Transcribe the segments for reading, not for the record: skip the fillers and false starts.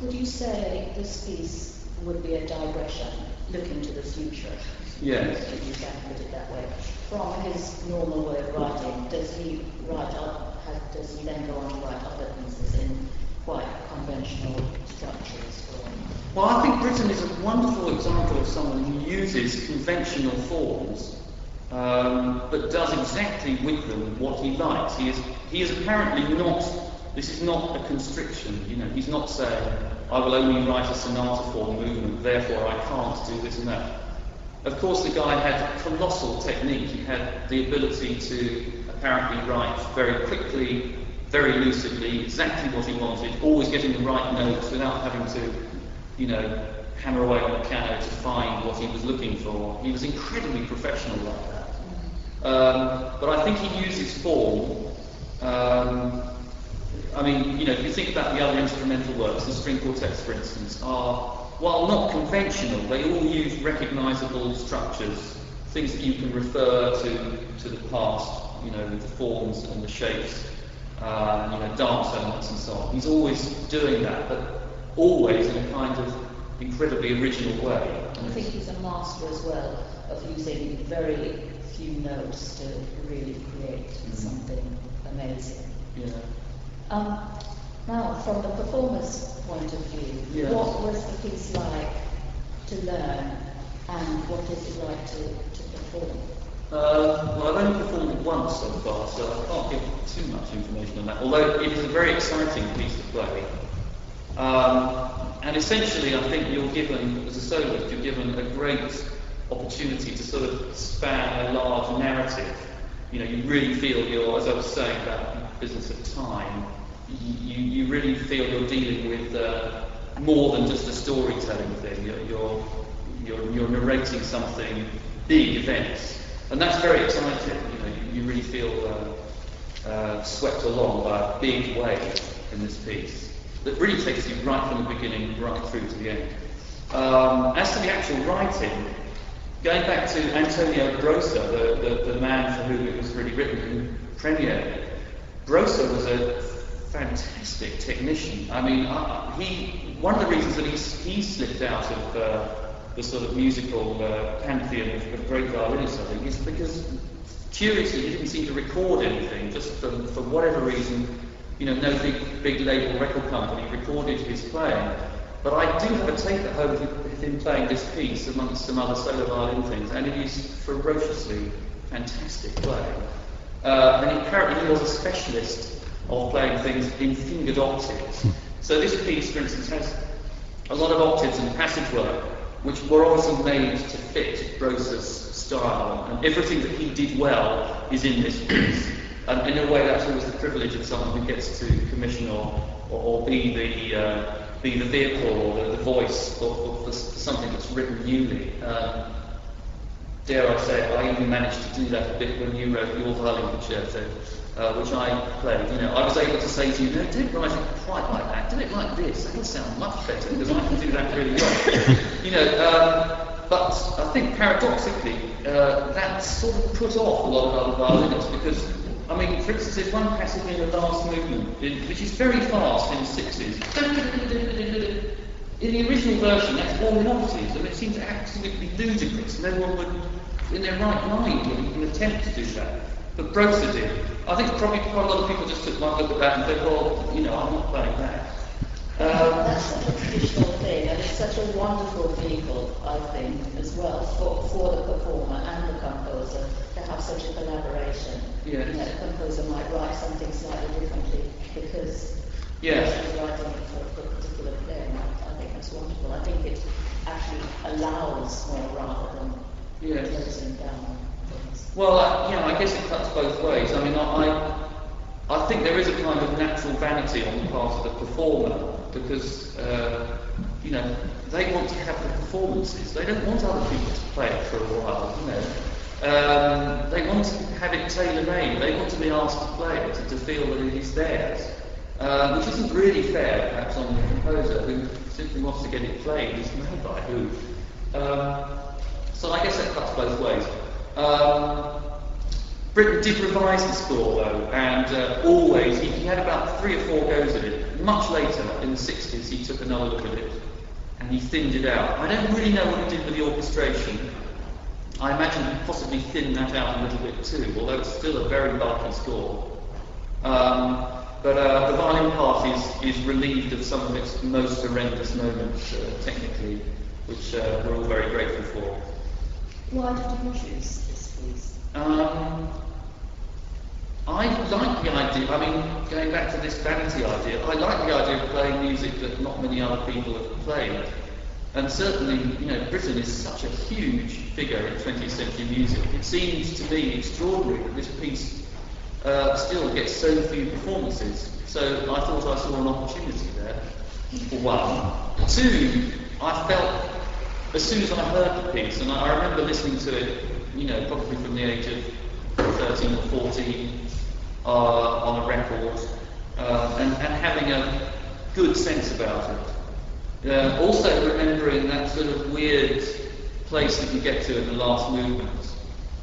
Would you say this piece would be a digression, looking to the future? Yes. If you can put it that way. From his normal way of writing, does he then go on to write other pieces in quite conventional structures? Well, I think Britten is a wonderful example of someone who uses conventional forms, but does exactly with them what he likes. He is apparently not. This is not a constriction. He's not saying, "I will only write a sonata form movement, therefore I can't do this and that." Of course, the guy had colossal technique. He had the ability to apparently write very quickly, very lucidly, exactly what he wanted, always getting the right notes without having to, hammer away on the piano to find what he was looking for. He was incredibly professional like that. But I think he uses form. If you think about the other instrumental works, the string quartets, for instance, are, while not conventional, they all use recognisable structures, things that you can refer to the past, with the forms and the shapes, dance elements and so on. He's always doing that, but always in a kind of incredibly original way. I think he's a master as well of using very few notes to really create something amazing. Yeah. Now, from the performer's point of view, what was the piece like to learn, and what is it like to perform? Well, I've only performed it once so far, so I can't give too much information on that, although it is a very exciting piece to play. And essentially, I think you're given, as a soloist, you're given a great opportunity to sort of span a large narrative. You really feel as I was saying about the business of time, you really feel you're dealing with more than just a storytelling thing. You're narrating something, big events, and that's very exciting. You really feel swept along by a big wave in this piece that really takes you right from the beginning right through to the end. As to the actual writing, going back to Antonio Brosa, the man for whom it was really written in premiere, Brosa was a fantastic technician. One of the reasons that he slipped out of the sort of musical pantheon of great violinists, I think, is because curiously he didn't seem to record anything, just for whatever reason. No big label record company recorded his playing. But I do have a tape at home of him playing this piece amongst some other solo violin things, and it is ferociously fantastic playing. And apparently he was a specialist of playing things in fingered octaves. So this piece, for instance, has a lot of octaves and passage work, which were obviously made to fit Brosa's style, and everything that he did well is in this piece. And in a way, that's always the privilege of someone who gets to commission or be the vehicle or the voice for something that's written newly. Dare I say, I even managed to do that a bit when you wrote your violin concerto, which I played. I was able to say to you, no, don't write it quite like that. Do it like this. That'll sound much better because I can do that really well. But I think paradoxically, that sort of put off a lot of other violinists because, for instance, there's one passage in the last movement, which is very fast in sixes. In the original version, that's all in octaves, and it seems absolutely ludicrous. No one would, in their right mind, would even attempt to do that. But Brosa did. I think probably quite a lot of people just took one look at that and thought, well, I'm not playing that. That's such a traditional thing, and it's such a wonderful vehicle, I think, as well, for the performer and the composer to have such a collaboration. Yes. The composer might write something slightly differently because he's writing it for a particular player. I think that's wonderful. I think it actually allows more rather than closing down things. Well, I guess it cuts both ways. I think there is a kind of natural vanity on the part of the performer because, they want to have the performances. They don't want other people to play it for a while, They want to have it tailor-made. They want to be asked to play it and to feel that it is theirs, which isn't really fair, perhaps, on the composer who simply wants to get it played. It's made by who? So I guess that cuts both ways. Britten did revise the score though, and always he had about 3 or 4 goes at it. much later, in the 60s, he took another look at it and he thinned it out. I don't really know what he did with the orchestration. I imagine he possibly thinned that out a little bit too, although it's still a very bulky score. But the violin part is relieved of some of its most horrendous moments technically, which we're all very grateful for. Why did you choose this piece? I like the idea, going back to this vanity idea, I like the idea of playing music that not many other people have played. And certainly, Britten is such a huge figure in 20th century music. It seems to me extraordinary that this piece still gets so few performances. So I thought I saw an opportunity there, for one. Two, I felt, as soon as I heard the piece, and I remember listening to it, probably from the age of 13 or 14, on a record, and having a good sense about it. Also remembering that sort of weird place that you get to in the last movement,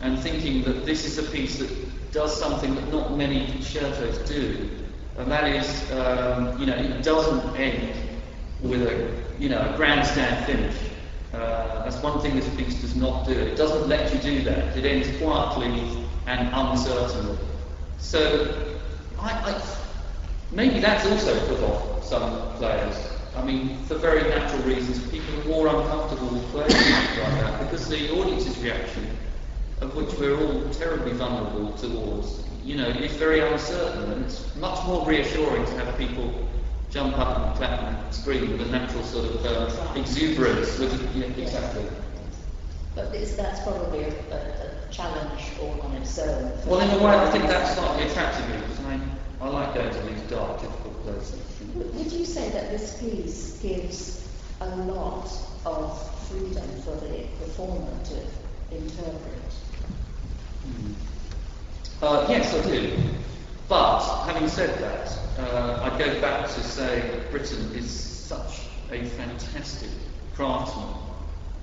and thinking that this is a piece that does something that not many concertos do, and that is, it doesn't end with a grandstand finish. That's one thing this piece does not do. It doesn't let you do that. It ends quietly and uncertainly. So, maybe that's also put off some players. For very natural reasons, people are more uncomfortable with playing music like that because the audience's reaction, of which we're all terribly vulnerable towards, is very uncertain, and it's much more reassuring to have people jump up and clap and scream with a natural sort of exuberance. Exactly. But that's probably a challenge all on its own. Well, in a way, I think that's slightly attractive because I like going to these dark, difficult places. Would you say that this piece gives a lot of freedom for the performer to interpret? Yes, I do. But, having said that, I go back to say that Britten is such a fantastic craftsman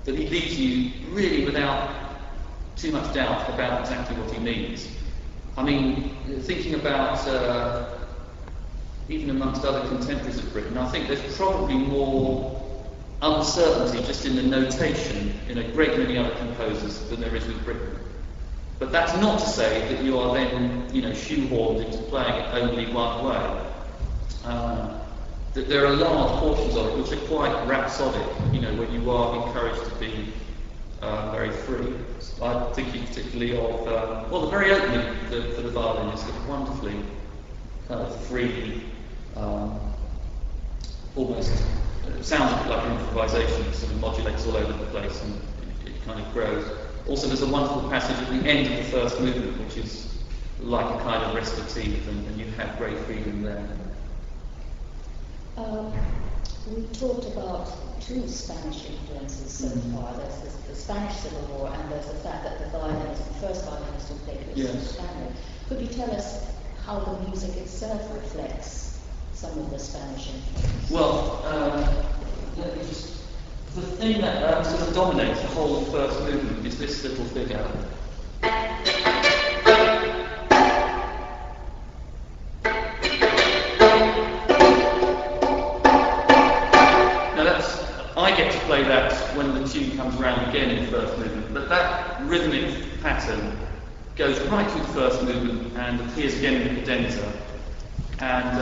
that he leaves you really without too much doubt about exactly what he means. Thinking about even amongst other contemporaries of Britten, I think there's probably more uncertainty just in the notation in a great many other composers than there is with Britten. But that's not to say that you are then, shoehorned into playing it only one way. That there are large portions of it which are quite rhapsodic, when you are encouraged to be very free. I'm thinking particularly of, the very opening for the violin is wonderfully kind of free, almost sounds like improvisation. It sort of modulates all over the place and it kind of grows. Also, there's a wonderful passage at the end of the first movement, which is like a kind of recitative, and you have great freedom there. We talked about two Spanish influences so far. There's the Spanish Civil War, and there's the fact that the first violinist who played it was Spaniard. Could you tell us how the music itself reflects some of the Spanish influence? Well, let me just... The thing that sort of dominates the whole first movement is this little figure. I get to play that when the tune comes around again in the first movement, but that rhythmic pattern goes right through the first movement and appears again in the cadenza. And,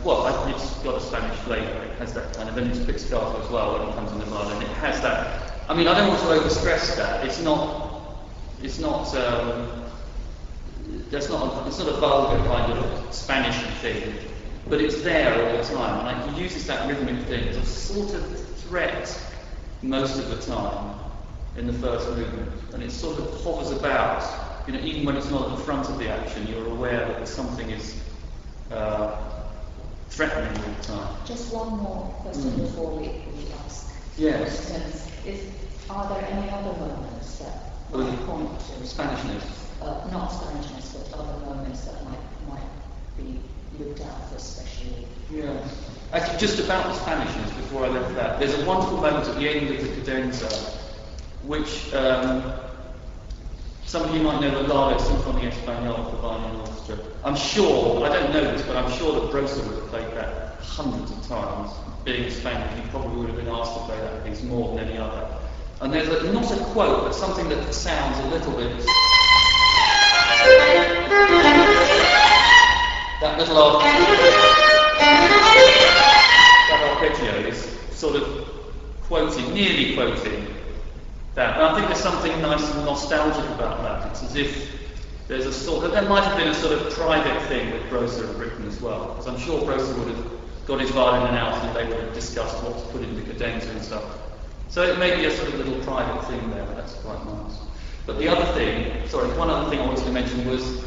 it's got a Spanish flavour, it has that kind of, and it's pizzicato as well when it comes in the violin. It has that. I don't want to overstress that. It's not a vulgar kind of Spanish thing, but it's there all the time. And he uses that rhythmic thing as a sort of threat most of the time in the first movement, and it sort of hovers about. Even when it's not at the front of the action, you're aware that something is threatening all the time. Just one more question before we ask. Yes. Are there any other moments that might point to Spanishness? Not Spanishness, but other moments that might be looked out for especially? Yes. Actually, just about the Spanishness, before I left that, there's a wonderful moment at the end of the cadenza, which Some of you might know the Lalo Symphony Espagnole for violin orchestra. I'm sure, I don't know this, but I'm sure that Britten would have played that hundreds of times. Being a Spaniard, he probably would have been asked to play that piece more than any other. And there's not a quote, but something that sounds a little bit... That little that arpeggio is sort of quoting, nearly quoting that. And I think there's something nice and nostalgic about that. It's as if there's a sort of... There might have been a sort of private thing with Britten and Britten as well, because I'm sure Britten would have got his violin out and they would have discussed what to put into cadenza and stuff. So it may be a sort of little private thing there, but that's quite nice. But the other thing, one other thing I wanted to mention was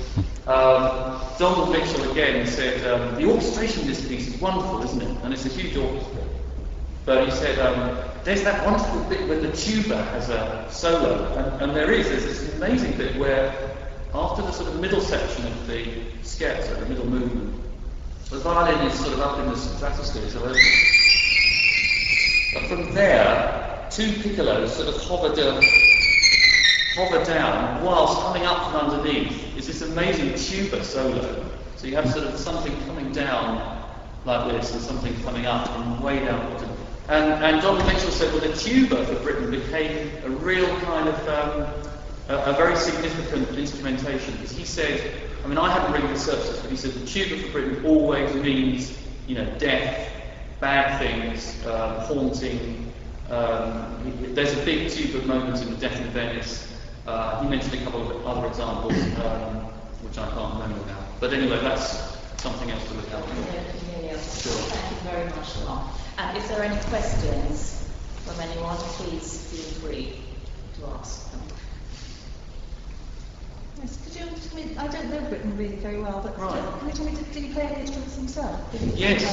Donald Mitchell again said, the orchestration of this piece is wonderful, isn't it? And it's a huge orchestra. But he said, there's that wonderful bit where the tuba has a solo, and there's this amazing bit where after the sort of middle section of the scherzo, the middle movement, the violin is sort of up in the stratosphere, but from there, two piccolos sort of hover down whilst coming up from underneath. Is this amazing tuba solo. So you have sort of something coming down like this and something coming up from way down bottom. And Donald Mitchell said, well, the tuba for Britten became a real kind of a very significant instrumentation, because he said, I mean, I haven't really researched this, but he said the tuba for Britten always means, death, bad things, haunting. There's a big tuba moment in the Death in Venice. He mentioned a couple of other examples, which I can't remember now. But anyway, that's something else to look out for. Sure. Thank you very much, Mark. And if there are any questions from anyone, please feel free to ask them. Yes, could you tell me, I don't know Britten really very well, but can you tell me, did he play any instruments himself? Yes,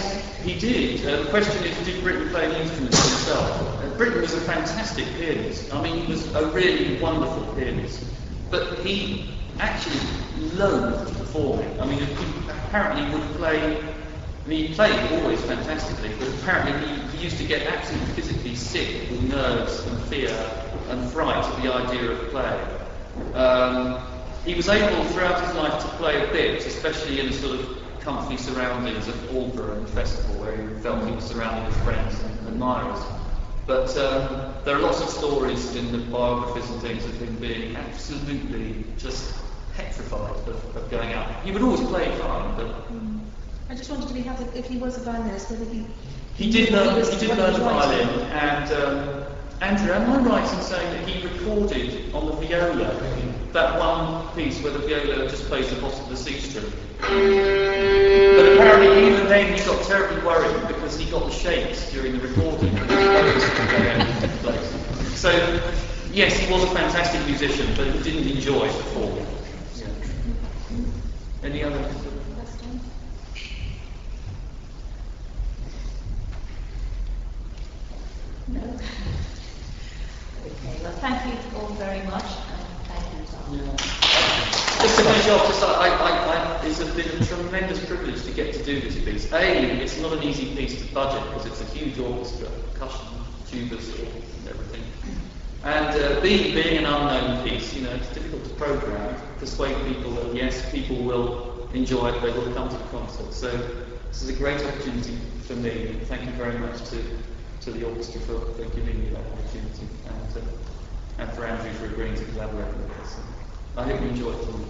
he did. The question is, did Britten play any instruments himself? Britten was a fantastic pianist. I mean, he was a really wonderful pianist. But he actually loathed performing. I mean, he apparently would play... I mean, he played always fantastically, but apparently he used to get absolutely physically sick with nerves and fear and fright at the idea of playing. He was able throughout his life to play a bit, especially in the sort of comfy surroundings of Aldborough Festival, where he felt he was surrounded with friends and admirers. But there are lots of stories in the biographies and things of him being absolutely just petrified of going out. He would always play fine, but... I just wondered if he was a violinist, whether he did learn the violin, and Andrew, am I right in saying that he recorded on the viola that one piece where the viola just plays the bottom of the C string? But apparently even then he got terribly worried because he got the shakes during the recording and the place. So yes, he was a fantastic musician, but he didn't enjoy performing. Yeah. Any other? No. Okay, well, thank you all very much, and thank you, Tom. Yeah. Just to finish off, it's been a tremendous privilege to get to do this piece. A, it's not an easy piece to budget because it's a huge orchestra, percussion, tubas, and everything. And B, being an unknown piece, it's difficult to program, persuade people that yes, people will enjoy it, they will come to the concert. So this is a great opportunity for me. Thank you very much to the orchestra for giving me that opportunity, and for Andrew for agreeing to collaborate with us. I hope you enjoy it too.